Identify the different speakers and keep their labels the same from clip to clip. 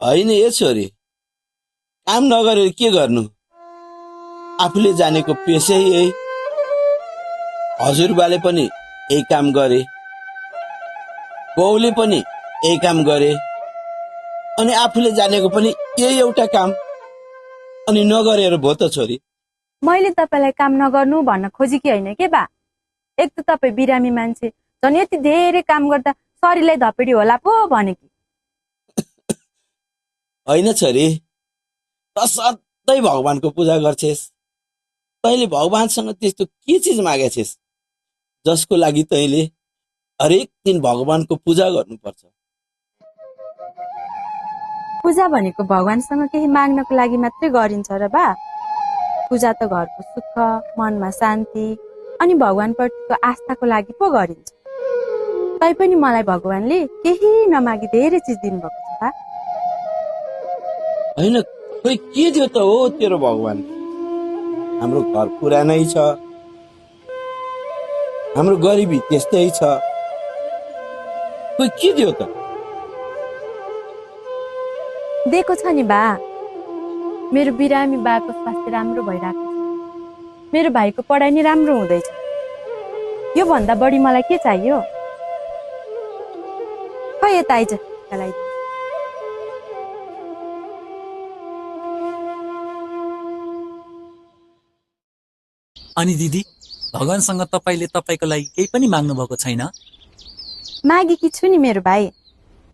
Speaker 1: होइन ए छोरी, काम नगरेर के गर्नु? आफूले जानेको पेसै यही। हजुरबाले पनि यही काम गरे, बाउले पनि यही काम गरे, अनि आफूले जानेको पनि यही एउटा काम। अनि नगरेर भो त छोरी।
Speaker 2: मैले तपाईलाई काम नगर्नु भन्न खोजेकी होइन के बा। एक त तपाई बिरामी मान्छे, झन् यति धेरै काम गर्दा शरीरलाई धपेडी होला पो भनेकी।
Speaker 1: होइन छोरी, त सधैँ भगवानको पूजा गर्छेस। तैँले भगवानसँग त्यस्तो के चिज मागेछेस जसको लागि तैँले हरेक दिन भगवानको पूजा गर्नुपर्छ?
Speaker 2: पूजा भनेको भगवानसँग केही माग्नको लागि मात्रै गरिन्छ र बा। पूजा त घरको सुख, मनमा शान्ति अनि भगवानप्रतिको आस्थाको लागि पो गरिन्छ। तैपनि मलाई भगवानले केही नमागी धेरै चिज दिनुभएको छ बा।
Speaker 1: होइन, खोइ के दियो त हो तेरो भगवान? हाम्रो घर पुरानै छ, हाम्रो गरिबी त्यस्तै छ, खोइ के दियो त?
Speaker 2: दिएको छ नि बा। मेरो बिरामी बाको स्वास्थ्य राम्रो भइरहेको छ, मेरो भाइको पढाइ नि राम्रो हुँदैछ। यो भन्दा बढी मलाई के चाहियो? खै यता आइज।
Speaker 3: अनि दिदी, भगवानसँग तपाईले तपाईको लागि केही पनि माग्नु भएको छैन?
Speaker 2: मागेकी छु नि मेरो भाइ।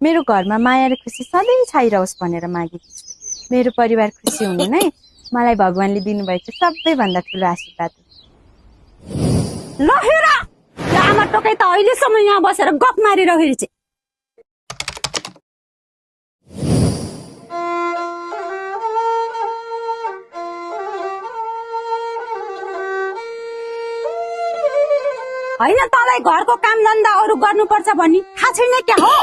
Speaker 2: मेरो घरमा माया र खुसी सधैँ छाइरहोस् भनेर मागेकी छु। मेरो परिवार खुसी हुनु नै मलाई भगवानले दिनुभएको सबैभन्दा ठुलो आशीर्वाद हो।
Speaker 4: ल हेर, आमा टोकाई त अहिलेसम्म यहाँ बसेर गफ मारिरहेको छ। होइन, तँलाई घरको काम धन्दा अरू गर्नुपर्छ भन्ने थाहा छैन क्या हो?